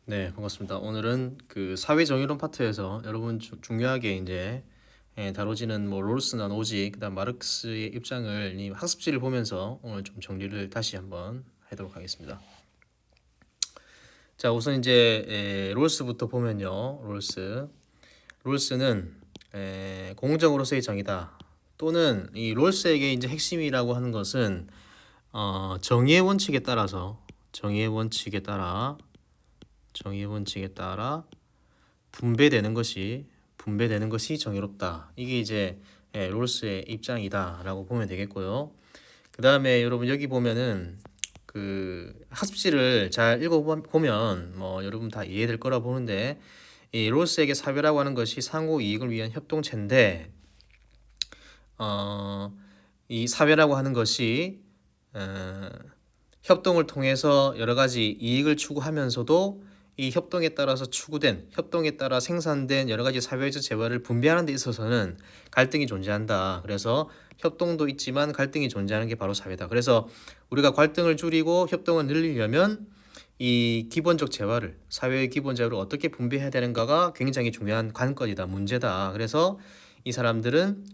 네, 반갑습니다. 오늘은 그 사회 정의론 파트에서 여러분 중요하게 이제 다뤄지는 뭐 롤스나 노지, 그다음 마르크스의 입장을 이 학습지를 보면서 오늘 좀 정리를 다시 한번 하도록 하겠습니다. 자, 우선 이제 롤스부터 보면요, 롤스는 공정으로서의 정의다. 또는 이 롤스에게 이제 핵심이라고 하는 것은 정의의 원칙에 따라서 정의의 원칙에 따라 분배되는 것이 정의롭다. 이게 이제 롤스의 입장이다라고 보면 되겠고요. 그 다음에 여러분 여기 보면은 그 학습지를 잘 읽어보면 뭐 여러분 다 이해될 거라 보는데 이 롤스에게 사회라고 하는 것이 상호 이익을 위한 협동체인데 이 사회라고 하는 것이 어, 협동을 통해서 여러 가지 이익을 추구하면서도 이 협동에 따라 생산된 여러 가지 사회적 재화를 분배하는 데 있어서는 갈등이 존재한다. 그래서 협동도 있지만 갈등이 존재하는 게 바로 사회다. 그래서 우리가 갈등을 줄이고 협동을 늘리려면 이 기본적 재화를, 사회의 기본 재화를 어떻게 분배해야 되는가가 굉장히 중요한 관건이다, 문제다. 그래서 이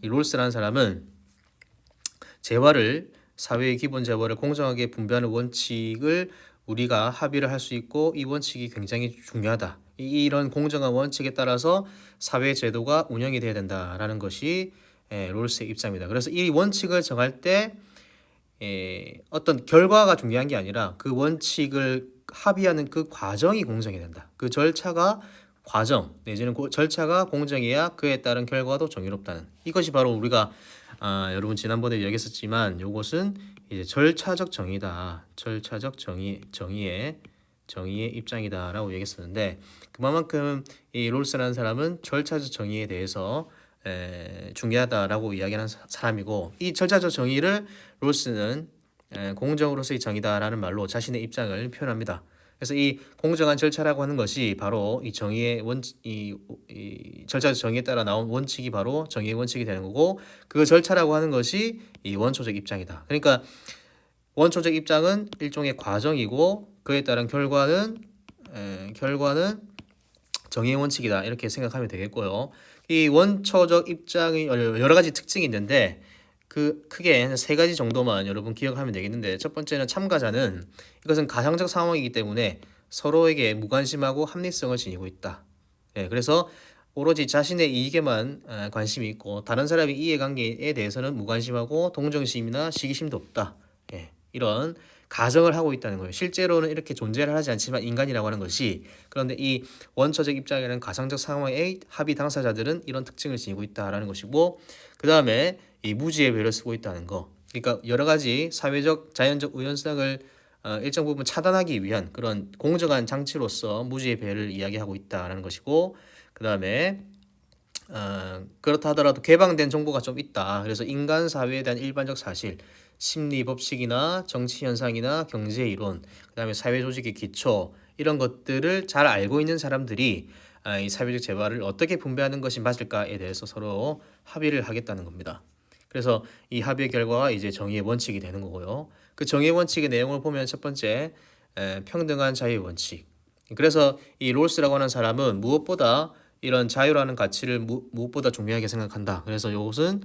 롤스라는 사람은 재화를, 사회의 기본 재화를 공정하게 분배하는 원칙을 우리가 합의를 할 수 있고, 이 원칙이 굉장히 중요하다. 이런 공정한 원칙에 따라서 사회 제도가 운영이 돼야 된다라는 것이 롤스의 입장입니다. 그래서 이 원칙을 정할 때 어떤 결과가 중요한 게 아니라 그 원칙을 합의하는 그 과정이 공정해야 된다. 그 절차가 과정 내지는 절차가 공정해야 그에 따른 결과도 정의롭다는, 이것이 바로 우리가 여러분 지난번에 얘기했었지만 이것은 이제 절차적 정의다. 절차적 정의의 입장이다라고 얘기했었는데, 그만큼 이 롤스라는 사람은 절차적 정의에 대해서 중요하다라고 이야기하는 사람이고, 이 절차적 정의를 롤스는 공정으로서의 정의다라는 말로 자신의 입장을 표현합니다. 그래서 이 공정한 절차라고 하는 것이 바로 이 정의의 이 절차적 정의에 따라 나온 원칙이 바로 정의의 원칙이 되는 거고, 그 절차라고 하는 것이 이 원초적 입장이다. 그러니까 원초적 입장은 일종의 과정이고 그에 따른 결과는 정의의 원칙이다, 이렇게 생각하면 되겠고요. 이 원초적 입장이 여러 가지 특징이 있는데 그 크게 세 가지 정도만 여러분 기억하면 되겠는데, 첫 번째는 참가자는 이것은 가상적 상황이기 때문에 서로에게 무관심하고 합리성을 지니고 있다. 그래서 오로지 자신의 이익에만 관심이 있고 다른 사람의 이해관계에 대해서는 무관심하고 동정심이나 시기심도 없다. 이런 가정을 하고 있다는 거예요. 실제로는 이렇게 존재를 하지 않지만 인간이라고 하는 것이, 그런데 이 원초적 입장이라는 가상적 상황의 합의 당사자들은 이런 특징을 지니고 있다라는 것이고, 그 다음에 이 무지의 배를 쓰고 있다는 거. 그러니까 여러 가지 사회적 자연적 우연성을 일정 부분 차단하기 위한 그런 공정한 장치로서 무지의 배를 이야기하고 있다라는 것이고, 그 다음에 그렇다 하더라도 개방된 정보가 좀 있다. 그래서 인간 사회에 대한 일반적 사실, 심리 법칙이나 정치 현상이나 경제 이론, 그다음에 사회 조직의 기초, 이런 것들을 잘 알고 있는 사람들이 이 사회적 재화를 어떻게 분배하는 것이 맞을까에 대해서 서로 합의를 하겠다는 겁니다. 그래서 이 합의 결과가 이제 정의의 원칙이 되는 거고요. 그 정의의 원칙의 내용을 보면 첫 번째, 평등한 자유의 원칙. 그래서 이 롤스라고 하는 사람은 무엇보다 이런 자유라는 가치를 무엇보다 중요하게 생각한다. 그래서 이것은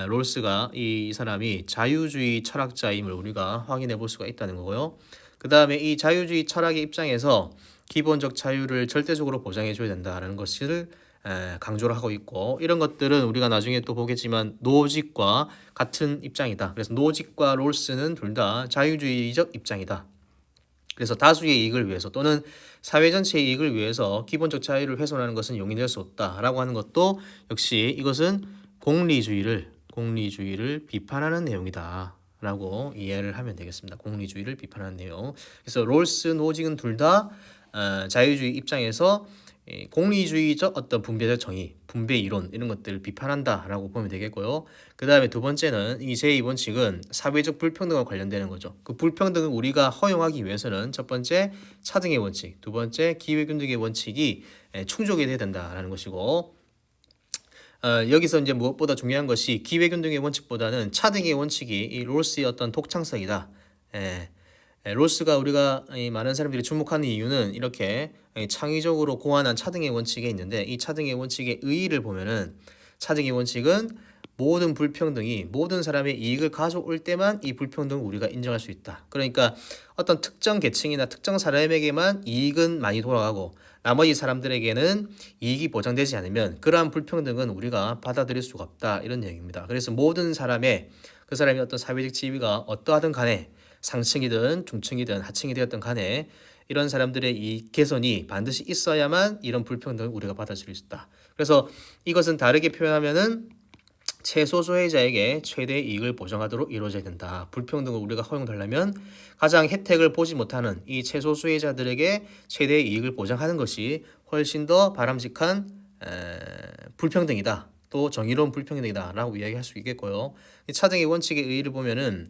롤스가 이 사람이 자유주의 철학자임을 우리가 확인해 볼 수가 있다는 거고요. 그 다음에 이 자유주의 철학의 입장에서 기본적 자유를 절대적으로 보장해 줘야 된다는 것을 강조를 하고 있고, 이런 것들은 우리가 나중에 또 보겠지만 노직과 같은 입장이다. 그래서 노직과 롤스는 둘 다 자유주의적 입장이다. 그래서 다수의 이익을 위해서 또는 사회 전체의 이익을 위해서 기본적 자유를 훼손하는 것은 용인될 수 없다라고 하는 것도 역시 이것은 공리주의를 비판하는 내용이다라고 이해를 하면 되겠습니다. 공리주의를 비판하는 내용. 그래서 롤스, 노직은 둘 다 자유주의 입장에서 공리주의적 어떤 분배적 정의, 분배 이론, 이런 것들을 비판한다라고 보면 되겠고요. 그 다음에 두 번째는 이 제2원칙은 사회적 불평등과 관련되는 거죠. 그 불평등을 우리가 허용하기 위해서는 첫 번째 차등의 원칙, 두 번째 기회균등의 원칙이 충족이 돼야 된다라는 것이고, 여기서 이제 무엇보다 중요한 것이 기회균등의 원칙보다는 차등의 원칙이 이 롤스의 어떤 독창성이다. 롤스가 우리가 이 많은 사람들이 주목하는 이유는 이렇게 창의적으로 고안한 차등의 원칙에 있는데, 이 차등의 원칙의 의의를 보면은 차등의 원칙은 모든 불평등이 모든 사람의 이익을 가져올 때만 이 불평등을 우리가 인정할 수 있다. 그러니까 어떤 특정 계층이나 특정 사람에게만 이익은 많이 돌아가고 나머지 사람들에게는 이익이 보장되지 않으면 그러한 불평등은 우리가 받아들일 수가 없다, 이런 얘기입니다. 그래서 모든 사람의 그 사람이 어떤 사회적 지위가 어떠하든 간에 상층이든 중층이든 하층이 되었든 간에 이런 사람들의 이 개선이 반드시 있어야만 이런 불평등을 우리가 받아들일 수 있다. 그래서 이것은 다르게 표현하면은 최소 소외자에게 최대 이익을 보장하도록 이루어져야 된다. 불평등을 우리가 허용하려면 가장 혜택을 보지 못하는 이 최소 소외자들에게 최대 이익을 보장하는 것이 훨씬 더 바람직한 불평등이다. 또 정의로운 불평등이다라고 이야기할 수 있겠고요. 차등의 원칙의 의의를 보면은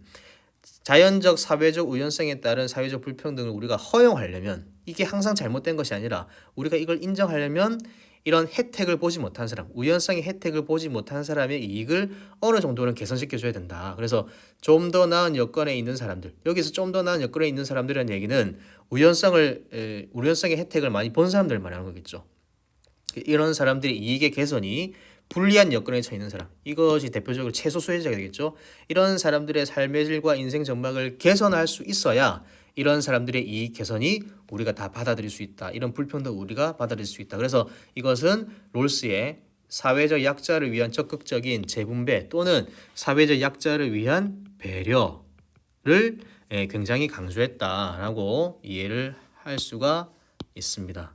자연적 사회적 우연성에 따른 사회적 불평등을 우리가 허용하려면, 이게 항상 잘못된 것이 아니라 우리가 이걸 인정하려면 이런 혜택을 보지 못한 사람, 우연성의 혜택을 보지 못한 사람의 이익을 어느 정도는 개선시켜 줘야 된다. 그래서 좀 더 나은 여건에 있는 사람들, 여기서 좀 더 나은 여건에 있는 사람들이라는 얘기는 우연성의 혜택을 많이 본 사람들 말하는 거겠죠. 이런 사람들의 이익의 개선이 불리한 여건에 처해 있는 사람, 이것이 대표적으로 최소 수혜자가 되겠죠. 이런 사람들의 삶의 질과 인생 전망을 개선할 수 있어야 이런 사람들의 이익 개선이 우리가 다 받아들일 수 있다. 이런 불평등 우리가 받아들일 수 있다. 그래서 이것은 롤스의 사회적 약자를 위한 적극적인 재분배 또는 사회적 약자를 위한 배려를 굉장히 강조했다라고 이해를 할 수가 있습니다.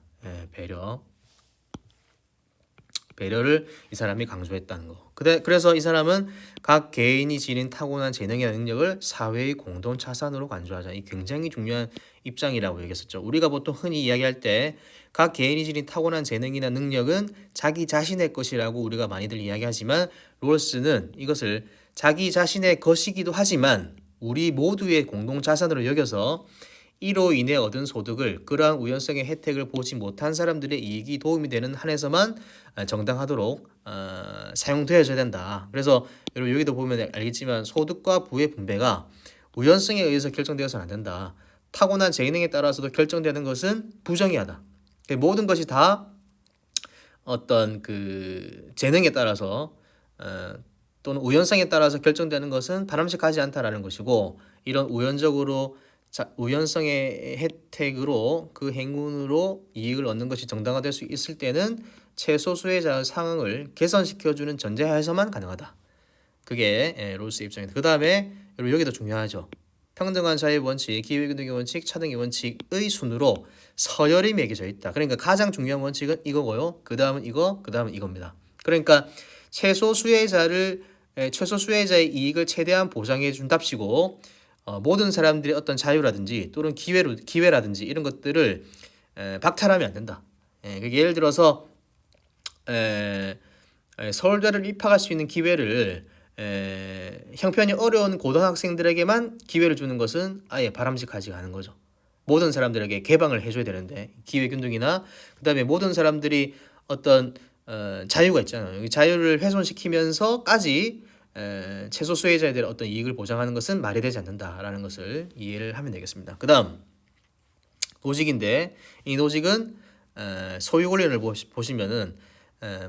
배려를 이 사람이 강조했다는 거. 그래서 이 사람은 각 개인이 지닌 타고난 재능이나 능력을 사회의 공동 자산으로 간주하자. 이 굉장히 중요한 입장이라고 얘기했었죠. 우리가 보통 흔히 이야기할 때 각 개인이 지닌 타고난 재능이나 능력은 자기 자신의 것이라고 우리가 많이들 이야기하지만, 롤스는 이것을 자기 자신의 것이기도 하지만 우리 모두의 공동 자산으로 여겨서 이로 인해 얻은 소득을 그러한 우연성의 혜택을 보지 못한 사람들의 이익이 도움이 되는 한에서만 정당하도록 사용되어져야 된다. 그래서 여러분 여기도 보면 알겠지만 소득과 부의 분배가 우연성에 의해서 결정되어서는 안 된다. 타고난 재능에 따라서도 결정되는 것은 부정의하다. 모든 것이 다 어떤 그 재능에 따라서 또는 우연성에 따라서 결정되는 것은 바람직하지 않다라는 것이고, 이런 우연성의 혜택으로 그 행운으로 이익을 얻는 것이 정당화될 수 있을 때는 최소 수혜자의 상황을 개선시켜주는 전제하에서만 가능하다. 그게 롤스 입장입니다. 그 다음에 여러분 여기도 중요하죠. 평등한 사회 원칙, 기회균등의 원칙, 차등의 원칙의 순으로 서열이 매겨져 있다. 그러니까 가장 중요한 원칙은 이거고요. 그 다음은 이거, 그 다음은 이겁니다. 그러니까 최소 수혜자의 이익을 최대한 보장해 준답시고 모든 사람들의 어떤 자유라든지 또는 기회라든지 이런 것들을 박탈하면 안 된다. 예를 들어서 서울대를 입학할 수 있는 기회를 형편이 어려운 고등학생들에게만 기회를 주는 것은 아예 바람직하지 않은 거죠. 모든 사람들에게 개방을 해줘야 되는데, 기회균등이나 그다음에 모든 사람들이 어떤 자유가 있잖아요. 자유를 훼손시키면서까지 최소 수혜자에 대한 어떤 이익을 보장하는 것은 말이 되지 않는다라는 것을 이해를 하면 되겠습니다. 그 다음 노직인데, 이 노직은 소유 권리를 보시면은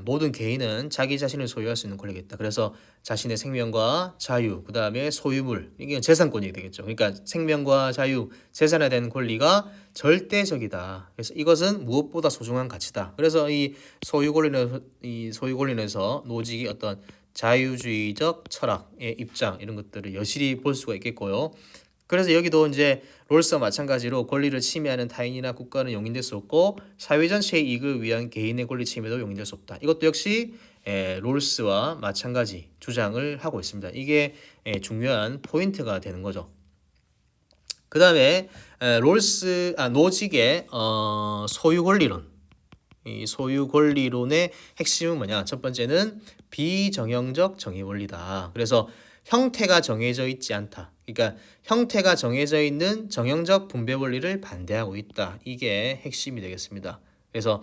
모든 개인은 자기 자신을 소유할 수 있는 권리가 있다. 그래서 자신의 생명과 자유, 그 다음에 소유물, 이게 재산권이 되겠죠. 그러니까 생명과 자유, 재산에 대한 권리가 절대적이다. 그래서 이것은 무엇보다 소중한 가치다. 그래서 이 소유 권리에서 노직이 어떤 자유주의적 철학의 입장, 이런 것들을 여실히 볼 수가 있겠고요. 그래서 여기도 이제 롤스와 마찬가지로 권리를 침해하는 타인이나 국가는 용인될 수 없고 사회 전체의 이익을 위한 개인의 권리 침해도 용인될 수 없다. 이것도 역시 롤스와 마찬가지 주장을 하고 있습니다. 이게 중요한 포인트가 되는 거죠. 그 다음에 노직의 소유 권리론. 이 소유 권리론의 핵심은 뭐냐? 첫 번째는 비정형적 정의 원리다. 그래서 형태가 정해져 있지 않다. 그러니까 형태가 정해져 있는 정형적 분배 원리를 반대하고 있다. 이게 핵심이 되겠습니다. 그래서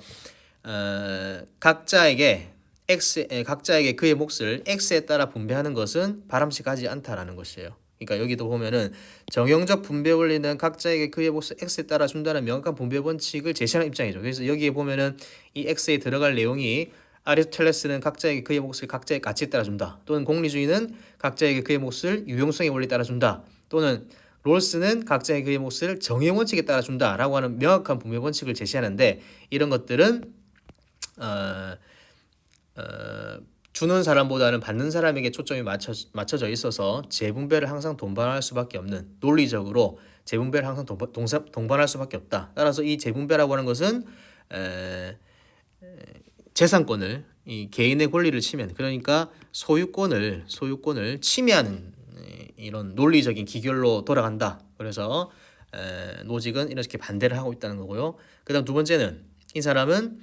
각자에게 그의 몫을 X에 따라 분배하는 것은 바람직하지 않다라는 것이에요. 그러니까 여기도 보면은 정형적 분배 원리는 각자에게 그의 몫을 x에 따라 준다는 명확한 분배 원칙을 제시하는 입장이죠. 그래서 여기에 보면은 이 x에 들어갈 내용이 아리스토텔레스는 각자에게 그의 몫을 각자의 가치에 따라 준다. 또는 공리주의는 각자에게 그의 몫을 유용성의 원리에 따라 준다. 또는 롤스는 각자의 그의 몫을 정의 원칙에 따라 준다라고 하는 명확한 분배 원칙을 제시하는데 이런 것들은 어, 어, 주는 사람보다는 받는 사람에게 초점이 맞춰져 있어서 재분배를 항상 동반할 수밖에 없는 논리적으로 재분배를 항상 동반할 수밖에 없다. 따라서 이 재분배라고 하는 것은 재산권을 이 개인의 권리를 침해하는 그러니까 소유권을 침해하는 이런 논리적인 기결로 돌아간다. 그래서 노직은 이렇게 반대를 하고 있다는 거고요. 그다음 두 번째는 이 사람은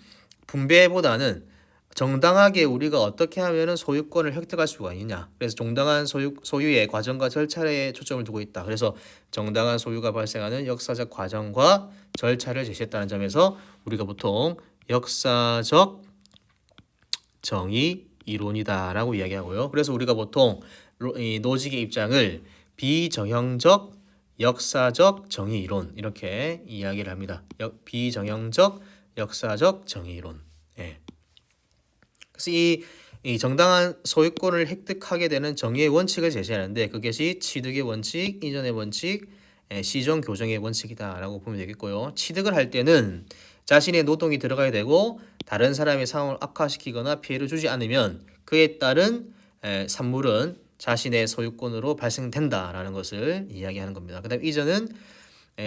분배보다는 정당하게 우리가 어떻게 하면은 소유권을 획득할 수가 있느냐. 그래서 정당한 소유의 과정과 절차에 초점을 두고 있다. 그래서 정당한 소유가 발생하는 역사적 과정과 절차를 제시했다는 점에서 우리가 보통 역사적 정의 이론이다라고 이야기하고요. 그래서 우리가 보통 이 노직의 입장을 비정형적 역사적 정의 이론 이렇게 이야기를 합니다. 비정형적 역사적 정의 이론. 예. 그래서 이 정당한 소유권을 획득하게 되는 정의의 원칙을 제시하는데 그것이 취득의 원칙, 이전의 원칙, 시정 교정의 원칙이다라고 보면 되겠고요. 취득을 할 때는 자신의 노동이 들어가야 되고 다른 사람의 상황을 악화시키거나 피해를 주지 않으면 그에 따른 산물은 자신의 소유권으로 발생된다라는 것을 이야기하는 겁니다. 그다음 이전은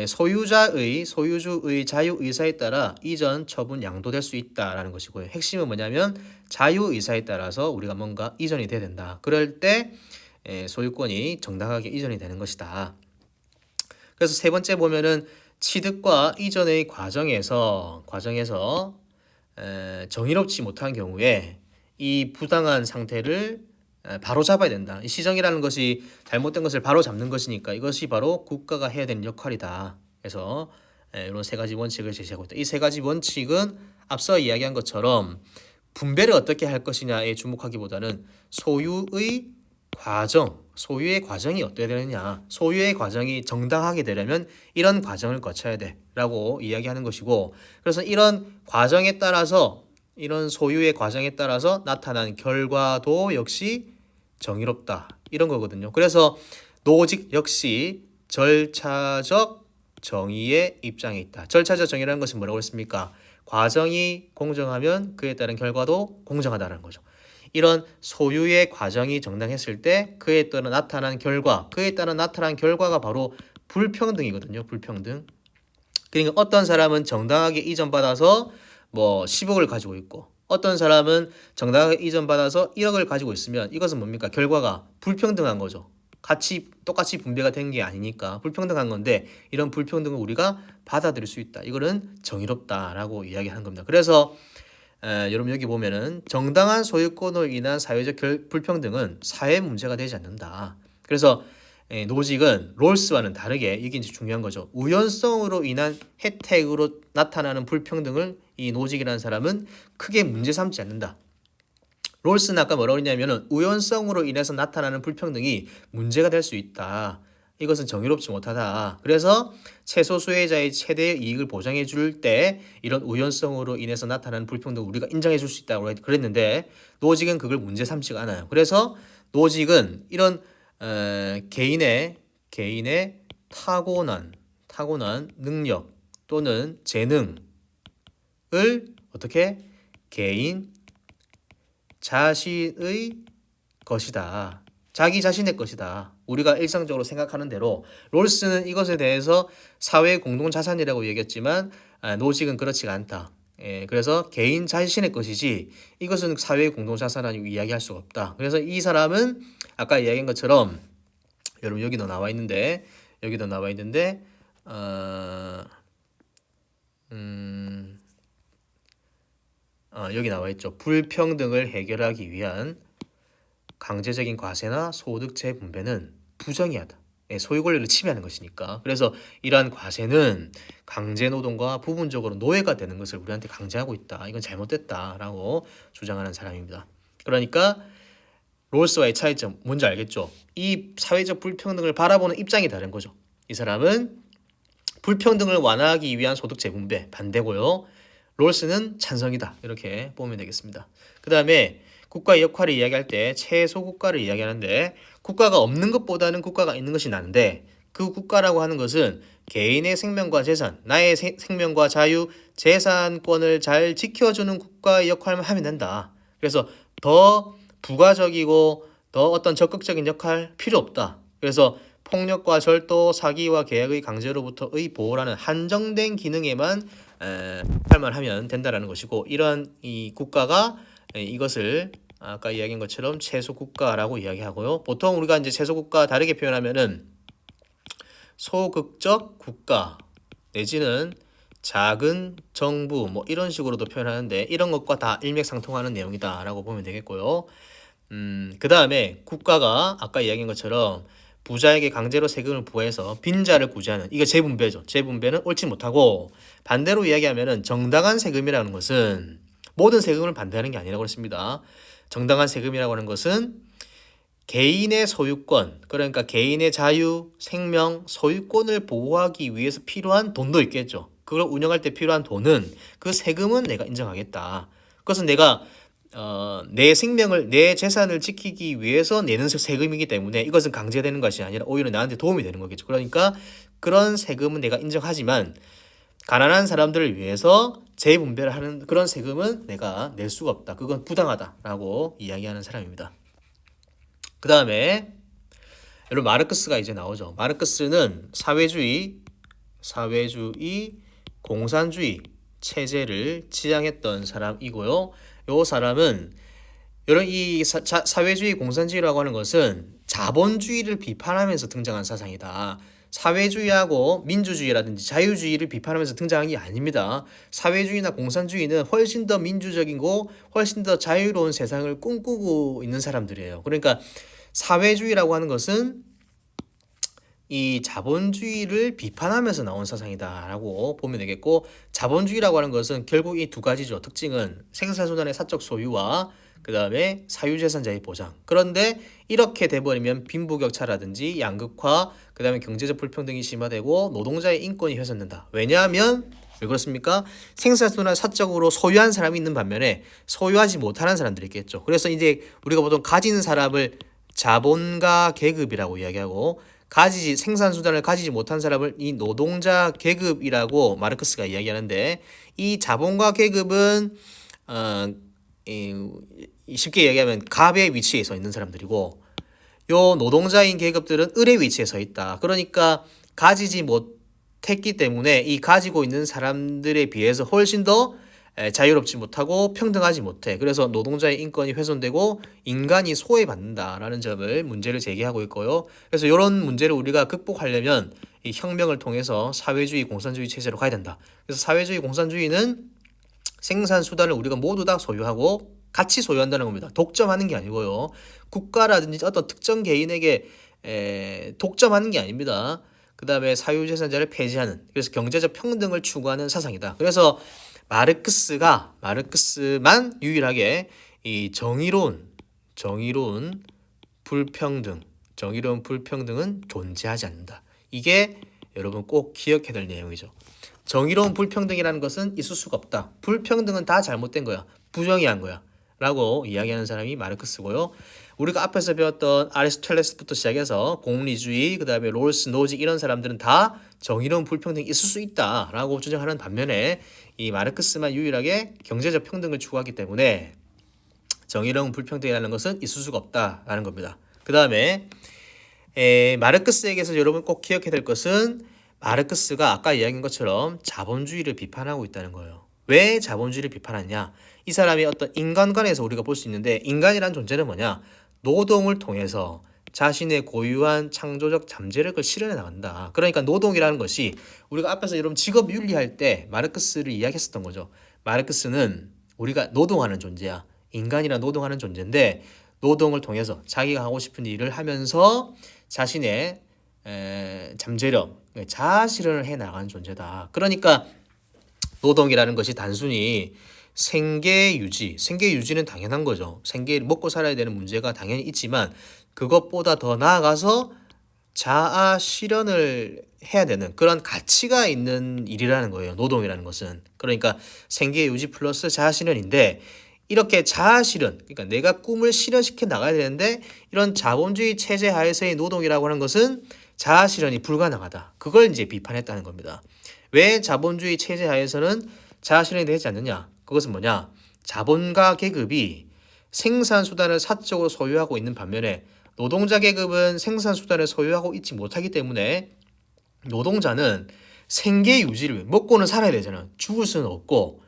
소유주의 자유 의사에 따라 이전 처분 양도될 수 있다라는 것이고요. 핵심은 뭐냐면 자유 의사에 따라서 우리가 뭔가 이전이 돼야 된다. 그럴 때 소유권이 정당하게 이전이 되는 것이다. 그래서 세 번째 보면은 취득과 이전의 과정에서 정의롭지 못한 경우에 이 부당한 상태를 바로 잡아야 된다. 이 시정이라는 것이 잘못된 것을 바로 잡는 것이니까 이것이 바로 국가가 해야 되는 역할이다. 그래서 이런 세 가지 원칙을 제시하고 있다. 이 세 가지 원칙은 앞서 이야기한 것처럼 분배를 어떻게 할 것이냐에 주목하기보다는 소유의 과정이 어떻게 되느냐. 소유의 과정이 정당하게 되려면 이런 과정을 거쳐야 돼라고 이야기하는 것이고 그래서 이런 과정에 따라서 이런 소유의 과정에 따라서 나타난 결과도 역시 정의롭다. 이런 거거든요. 그래서 노직 역시 절차적 정의의 입장에 있다. 절차적 정의라는 것은 뭐라고 했습니까? 과정이 공정하면 그에 따른 결과도 공정하다는 거죠. 이런 소유의 과정이 정당했을 때 그에 따라 나타난 결과가 바로 불평등이거든요. 불평등. 그러니까 어떤 사람은 정당하게 이전받아서 뭐 10억을 가지고 있고 어떤 사람은 정당하게 이전받아서 1억을 가지고 있으면 이것은 뭡니까? 결과가 불평등한 거죠. 똑같이 분배가 된 게 아니니까 불평등한 건데 이런 불평등을 우리가 받아들일 수 있다. 이거는 정의롭다라고 이야기하는 겁니다. 그래서 여러분 여기 보면은 정당한 소유권으로 인한 사회적 불평등은 사회 문제가 되지 않는다. 그래서 노직은 롤스와는 다르게 이게 이제 중요한 거죠. 우연성으로 인한 혜택으로 나타나는 불평등을 이 노직이라는 사람은 크게 문제 삼지 않는다. 롤스는 아까 뭐라고 했냐면은 우연성으로 인해서 나타나는 불평등이 문제가 될 수 있다. 이것은 정의롭지 못하다. 그래서 최소 수혜자의 최대의 이익을 보장해 줄 때 이런 우연성으로 인해서 나타나는 불평등을 우리가 인정해 줄 수 있다고 그랬는데 노직은 그걸 문제 삼지가 않아요. 그래서 노직은 이런 개인의 타고난 능력 또는 재능을 어떻게 개인 자신의 것이다. 자기 자신의 것이다. 우리가 일상적으로 생각하는 대로 롤스는 이것에 대해서 사회 공동 자산이라고 얘기했지만 노직은 그렇지가 않다. 그래서 개인 자신의 것이지 이것은 사회 공동 자산이라고 이야기할 수가 없다. 그래서 이 사람은 아까 이야기한 것처럼 여러분 여기도 나와 있는데 여기 나와 있죠. 불평등을 해결하기 위한 강제적인 과세나 소득 재분배는 부정의하다. 소유 권리를 침해하는 것이니까. 그래서 이러한 과세는 강제 노동과 부분적으로 노예가 되는 것을 우리한테 강제하고 있다. 이건 잘못됐다라고 주장하는 사람입니다. 그러니까 롤스와의 차이점 뭔지 알겠죠? 이 사회적 불평등을 바라보는 입장이 다른 거죠. 이 사람은 불평등을 완화하기 위한 소득 재분배 반대고요. 롤스는 찬성이다. 이렇게 보면 되겠습니다. 그 다음에 국가의 역할을 이야기할 때 최소 국가를 이야기하는데 국가가 없는 것보다는 국가가 있는 것이 나은데 그 국가라고 하는 것은 개인의 생명과 재산, 나의 생명과 자유, 재산권을 잘 지켜주는 국가의 역할만 하면 된다. 그래서 더 부가적이고 더 어떤 적극적인 역할 필요 없다. 그래서 폭력과 절도, 사기와 계약의 강제로부터의 보호라는 한정된 기능에만 할만 하면 된다라는 것이고 이러한 이 국가가 이것을 아까 이야기한 것처럼 최소 국가라고 이야기하고요. 보통 우리가 이제 최소 국가 다르게 표현하면은 소극적 국가 내지는 작은 정부 뭐 이런 식으로도 표현하는데 이런 것과 다 일맥상통하는 내용이다라고 보면 되겠고요. 그 다음에 국가가 아까 이야기한 것처럼 부자에게 강제로 세금을 부과해서 빈자를 구제하는 이거 재분배죠. 재분배는 옳지 못하고 반대로 이야기하면은 정당한 세금이라는 것은 모든 세금을 반대하는 게 아니라고 했습니다. 정당한 세금이라고 하는 것은 개인의 소유권, 그러니까 개인의 자유, 생명, 소유권을 보호하기 위해서 필요한 돈도 있겠죠. 그걸 운영할 때 필요한 돈은 그 세금은 내가 인정하겠다. 그것은 내가 내 생명을, 내 재산을 지키기 위해서 내는 세금이기 때문에 이것은 강제되는 것이 아니라 오히려 나한테 도움이 되는 거겠죠. 그러니까 그런 세금은 내가 인정하지만 가난한 사람들을 위해서 재분배를 하는 그런 세금은 내가 낼 수가 없다. 그건 부당하다라고 이야기하는 사람입니다. 그 다음에 여러분 마르크스가 이제 나오죠. 마르크스는 사회주의, 공산주의 체제를 지향했던 사람이고요. 이 사람은 여러분 이 사회주의, 공산주의라고 하는 것은 자본주의를 비판하면서 등장한 사상이다. 사회주의하고 민주주의라든지 자유주의를 비판하면서 등장한 게 아닙니다. 사회주의나 공산주의는 훨씬 더 민주적이고 훨씬 더 자유로운 세상을 꿈꾸고 있는 사람들이에요. 그러니까 사회주의라고 하는 것은 이 자본주의를 비판하면서 나온 사상이다라고 보면 되겠고 자본주의라고 하는 것은 결국 이 두 가지죠. 특징은 생산수단의 사적 소유와 그 다음에 사유재산자의 보장. 그런데 이렇게 돼버리면 빈부격차라든지 양극화, 그 다음에 경제적 불평등이 심화되고 노동자의 인권이 훼손된다. 왜냐하면 왜 그렇습니까? 생산수단을 사적으로 소유한 사람이 있는 반면에 소유하지 못하는 사람들이 있겠죠. 그래서 이제 우리가 보통 가진 사람을 자본가 계급이라고 이야기하고 생산수단을 가지지 못한 사람을 이 노동자 계급이라고 마르크스가 이야기하는데 이 자본가 계급은 쉽게 얘기하면 갑의 위치에 서 있는 사람들이고 요 노동자인 계급들은 을의 위치에 서 있다. 그러니까 가지지 못했기 때문에 이 가지고 있는 사람들에 비해서 훨씬 더 자유롭지 못하고 평등하지 못해. 그래서 노동자의 인권이 훼손되고 인간이 소외받는다라는 점을 문제를 제기하고 있고요. 그래서 이런 문제를 우리가 극복하려면 이 혁명을 통해서 사회주의, 공산주의 체제로 가야 된다. 그래서 사회주의, 공산주의는 생산 수단을 우리가 모두 다 소유하고 같이 소유한다는 겁니다. 독점하는 게 아니고요. 국가라든지 어떤 특정 개인에게 독점하는 게 아닙니다. 그 다음에 사유재산자를 폐지하는, 그래서 경제적 평등을 추구하는 사상이다. 그래서 마르크스만 유일하게 이 정의로운 불평등은 존재하지 않는다. 이게 여러분 꼭 기억해야 될 내용이죠. 정의로운 불평등이라는 것은 있을 수가 없다. 불평등은 다 잘못된 거야. 부정의한 거야. 라고 이야기하는 사람이 마르크스고요. 우리가 앞에서 배웠던 아리스토텔레스부터 시작해서 공리주의, 그 다음에 롤스, 노지 이런 사람들은 다 정의로운 불평등이 있을 수 있다라고 주장하는 반면에 이 마르크스만 유일하게 경제적 평등을 추구하기 때문에 정의로운 불평등이라는 것은 있을 수가 없다라는 겁니다. 그 다음에 마르크스에게서 여러분 꼭 기억해야 될 것은 마르크스가 아까 이야기한 것처럼 자본주의를 비판하고 있다는 거예요. 왜 자본주의를 비판하냐? 이 사람이 어떤 인간관에서 우리가 볼 수 있는데 인간이란 존재는 뭐냐? 노동을 통해서 자신의 고유한 창조적 잠재력을 실현해 나간다. 그러니까 노동이라는 것이 우리가 앞에서 여러분 직업 윤리할 때 마르크스를 이야기했었던 거죠. 마르크스는 우리가 노동하는 존재야. 인간이란 노동하는 존재인데 노동을 통해서 자기가 하고 싶은 일을 하면서 자신의 잠재력, 자아 실현을 해 나가는 존재다. 그러니까 노동이라는 것이 단순히 생계 유지, 생계 유지는 당연한 거죠. 생계 먹고 살아야 되는 문제가 당연히 있지만 그것보다 더 나아가서 자아 실현을 해야 되는 그런 가치가 있는 일이라는 거예요. 노동이라는 것은. 그러니까 생계 유지 플러스 자아 실현인데 이렇게 자아 실현, 그러니까 내가 꿈을 실현시켜 나가야 되는데 이런 자본주의 체제 하에서의 노동이라고 하는 것은 자아 실현이 불가능하다. 그걸 이제 비판했다는 겁니다. 왜 자본주의 체제 하에서는 자아 실현이 되지 않느냐? 그것은 뭐냐? 자본가 계급이 생산 수단을 사적으로 소유하고 있는 반면에 노동자 계급은 생산 수단을 소유하고 있지 못하기 때문에 노동자는 생계 유지를 먹고는 살아야 되잖아. 죽을 수는 없고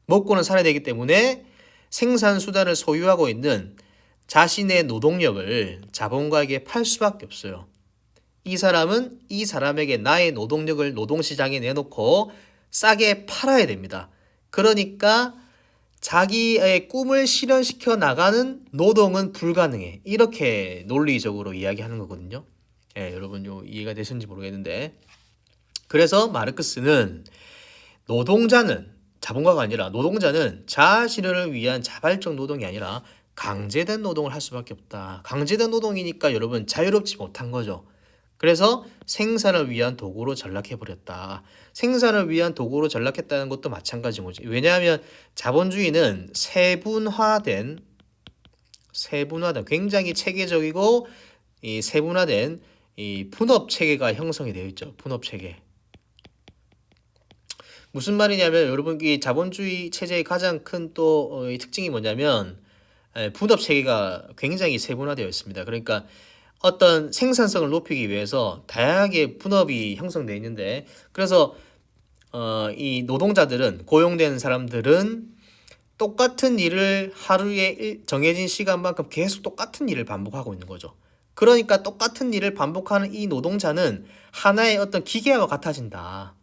먹고는 살아야 되기 때문에 생산 수단을 소유하고 있는 자신의 노동력을 자본가에게 팔 수밖에 없어요. 이 사람은 이 사람에게 나의 노동력을 노동시장에 내놓고 싸게 팔아야 됩니다. 그러니까 자기의 꿈을 실현시켜 나가는 노동은 불가능해. 이렇게 논리적으로 이야기하는 거거든요. 예, 여러분 이해가 되셨는지 모르겠는데. 그래서 마르크스는 노동자는 자본가가 아니라 노동자는 자아 실현을 위한 자발적 노동이 아니라 강제된 노동을 할 수밖에 없다. 강제된 노동이니까 여러분 자유롭지 못한 거죠. 그래서 생산을 위한 도구로 전락해버렸다. 생산을 위한 도구로 전락했다는 것도 마찬가지인 거지. 왜냐하면 자본주의는 세분화된 굉장히 체계적이고 이 세분화된 이 분업 체계가 형성이 되어 있죠. 분업 체계. 무슨 말이냐면 여러분 이 자본주의 체제의 가장 큰 또 특징이 뭐냐면 분업 체계가 굉장히 세분화되어 있습니다. 그러니까 어떤 생산성을 높이기 위해서 다양하게 분업이 형성되어 있는데 그래서 이 노동자들은 고용된 사람들은 똑같은 일을 하루에 정해진 시간만큼 계속 똑같은 일을 반복하고 있는 거죠. 그러니까 똑같은 일을 반복하는 이 노동자는 하나의 어떤 기계와 같아진다.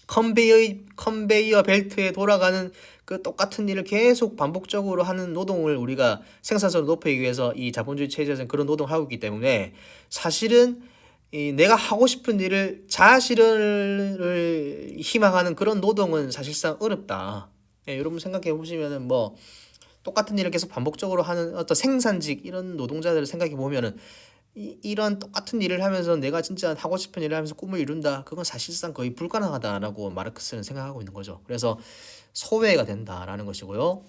컨베이어 벨트에 돌아가는 그 똑같은 일을 계속 반복적으로 하는 노동을 우리가 생산성을 높이기 위해서 이 자본주의 체제에서는 그런 노동을 하고 있기 때문에 사실은 내가 하고 싶은 일을 자아 실현을 희망하는 그런 노동은 사실상 어렵다. 예, 여러분 생각해 보시면은 뭐 똑같은 일을 계속 반복적으로 하는 어떤 생산직 이런 노동자들을 생각해 보면은 이런 똑같은 일을 하면서 내가 진짜 하고 싶은 일을 하면서 꿈을 이룬다. 그건 사실상 거의 불가능하다라고 마르크스는 생각하고 있는 거죠. 그래서 소외가 된다라는 것이고요.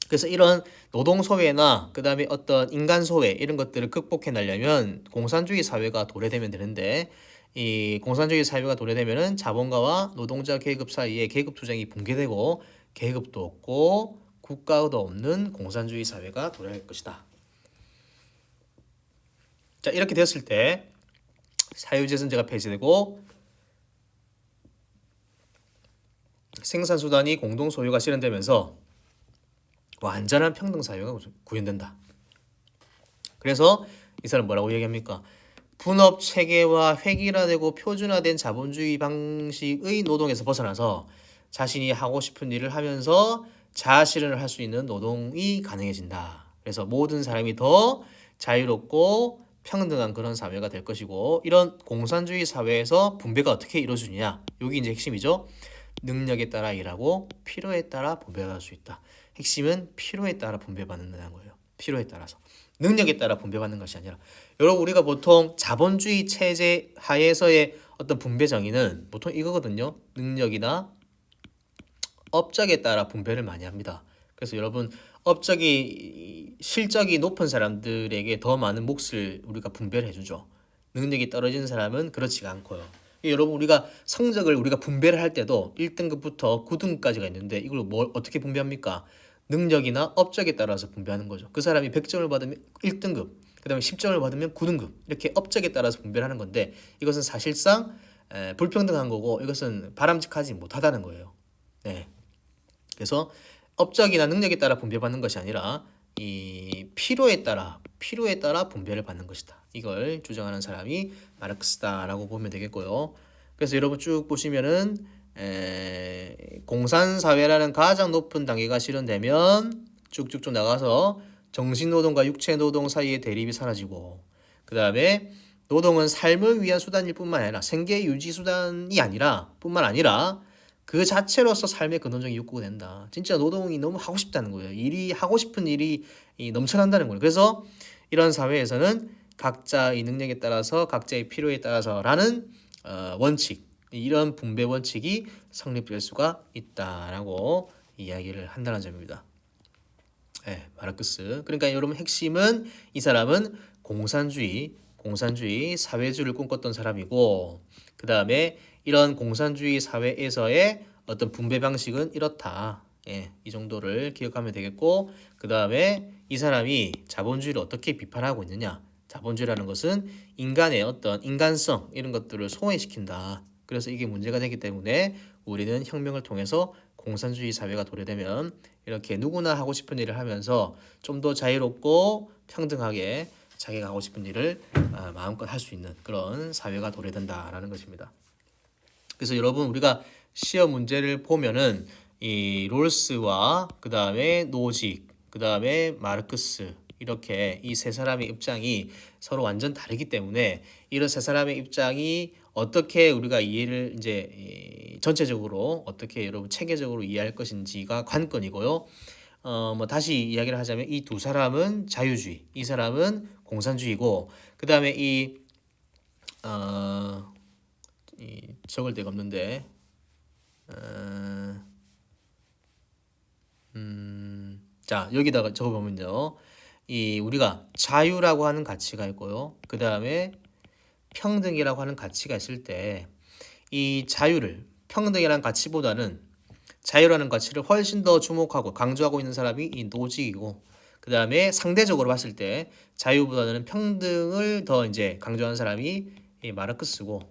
그래서 이런 노동 소외나 그다음에 어떤 인간 소외 이런 것들을 극복해 내려면 공산주의 사회가 도래되면 되는데 이 공산주의 사회가 도래되면은 자본가와 노동자 계급 사이에 계급 투쟁이 붕괴되고 계급도 없고 국가도 없는 공산주의 사회가 도래할 것이다. 자, 이렇게 되었을 때 사유재산제가 폐지되고 생산수단이 공동소유가 실현되면서 완전한 평등사회가 구현된다. 그래서 이 사람 뭐라고 얘기합니까? 분업체계와 획일화되고 표준화된 자본주의 방식의 노동에서 벗어나서 자신이 하고 싶은 일을 하면서 자아실현을 할 수 있는 노동이 가능해진다. 그래서 모든 사람이 더 자유롭고 평등한 그런 사회가 될 것이고 이런 공산주의 사회에서 분배가 어떻게 이루어지느냐 여기 이제 핵심이죠. 능력에 따라 일하고 필요에 따라 분배할 수 있다. 핵심은 필요에 따라 분배받는다는 거예요. 필요에 따라서 능력에 따라 분배받는 것이 아니라 여러분 우리가 보통 자본주의 체제 하에서의 어떤 분배 정의는 보통 이거거든요. 능력이나 업적에 따라 분배를 많이 합니다. 그래서 여러분 업적이 실적이 높은 사람들에게 더 많은 몫을 우리가 분배를 해주죠. 능력이 떨어지는 사람은 그렇지가 않고요. 여러분 우리가 성적을 우리가 분배를 할 때도 1등급부터 9등급까지가 있는데 이걸 어떻게 분배합니까? 능력이나 업적에 따라서 분배하는 거죠. 그 사람이 100점을 받으면 1등급, 그 다음에 10점을 받으면 9등급 이렇게 업적에 따라서 분배를 하는 건데 이것은 사실상 불평등한 거고 이것은 바람직하지 못하다는 거예요. 네. 그래서 업적이나 능력에 따라 분배받는 것이 아니라 이 필요에 따라 분배를 받는 것이다. 이걸 주장하는 사람이 마르크스다라고 보면 되겠고요. 그래서 여러분 쭉 보시면은 공산사회라는 가장 높은 단계가 실현되면 쭉쭉쭉 나가서 정신노동과 육체노동 사이의 대립이 사라지고 그 다음에 노동은 삶을 위한 수단일 뿐만 아니라 생계 유지 수단이 아니라 뿐만 아니라 그 자체로서 삶의 근원적인 욕구가 된다. 진짜 노동이 너무 하고 싶다는 거예요. 일이 하고 싶은 일이 넘쳐난다는 거예요. 그래서 이런 사회에서는 각자의 능력에 따라서 각자의 필요에 따라서라는 원칙, 이런 분배 원칙이 성립될 수가 있다라고 이야기를 한다는 점입니다. 네, 마르크스. 그러니까 여러분 핵심은 이 사람은 공산주의 사회주의를 꿈꿨던 사람이고, 그 다음에 이런 공산주의 사회에서의 어떤 분배 방식은 이렇다. 예, 이 정도를 기억하면 되겠고, 그 다음에 이 사람이 자본주의를 어떻게 비판하고 있느냐? 자본주의라는 것은 인간의 어떤 인간성 이런 것들을 소외시킨다. 그래서 이게 문제가 되기 때문에 우리는 혁명을 통해서 공산주의 사회가 도래되면 이렇게 누구나 하고 싶은 일을 하면서 좀 더 자유롭고 평등하게 자기가 하고 싶은 일을 마음껏 할 수 있는 그런 사회가 도래된다라는 것입니다. 그래서 여러분 우리가 시험 문제를 보면은 이 롤스와 그 다음에 노직, 그 다음에 마르크스 이렇게 이 세 사람의 입장이 서로 완전 다르기 때문에 이런 세 사람의 입장이 어떻게 우리가 이해를 이제 전체적으로 어떻게 여러분 체계적으로 이해할 것인지가 관건이고요. 뭐 다시 이야기를 하자면 이 두 사람은 자유주의, 이 사람은 공산주의고, 그 다음에 이 적을 데가 없는데, 자 여기다가 적어보면요, 이 우리가 자유라고 하는 가치가 있고요, 그 다음에 평등이라고 하는 가치가 있을 때 이 자유를 평등이라는 가치보다는 자유라는 가치를 훨씬 더 주목하고 강조하고 있는 사람이 이 노직이고, 그 다음에 상대적으로 봤을 때 자유보다는 평등을 더 이제 강조하는 사람이 이 마르크스고,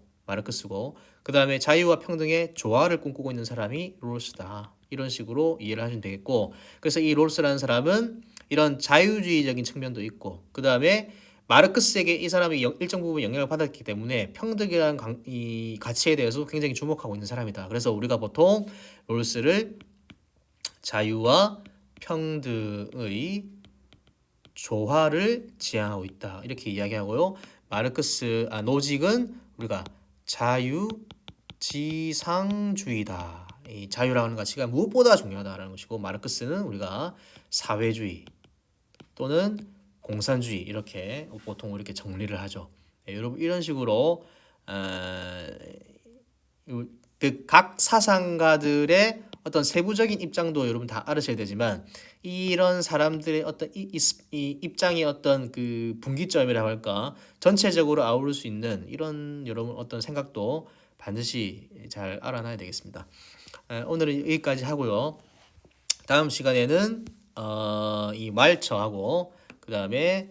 그 다음에 자유와 평등의 조화를 꿈꾸고 있는 사람이 롤스다. 이런 식으로 이해를 하시면 되겠고, 그래서 이 롤스라는 사람은 이런 자유주의적인 측면도 있고, 그 다음에 마르크스에게 이 사람이 일정 부분 영향을 받았기 때문에 평등이라는 이 가치에 대해서 굉장히 주목하고 있는 사람이다. 그래서 우리가 보통 롤스를 자유와 평등의 조화를 지향하고 있다. 이렇게 이야기하고요. 노직은 우리가 자유지상주의다. 이 자유라는 가치가 무엇보다 중요하다라는 것이고, 마르크스는 우리가 사회주의 또는 공산주의 이렇게 보통 이렇게 정리를 하죠. 네, 여러분 이런 식으로 그 각 사상가들의 어떤 세부적인 입장도 여러분 다 알으셔야 되지만, 이런 사람들의 어떤 이 입장의 어떤 그 분기점이라고 할까, 전체적으로 아우를 수 있는 이런 여러분 어떤 생각도 반드시 잘 알아놔야 되겠습니다. 오늘은 여기까지 하고요. 다음 시간에는 이 말처하고 그 다음에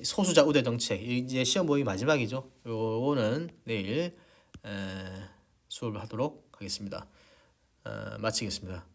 소수자 우대 정책, 이제 시험 모의 마지막이죠. 요거는 내일 수업을 하도록 하겠습니다. 마치겠습니다.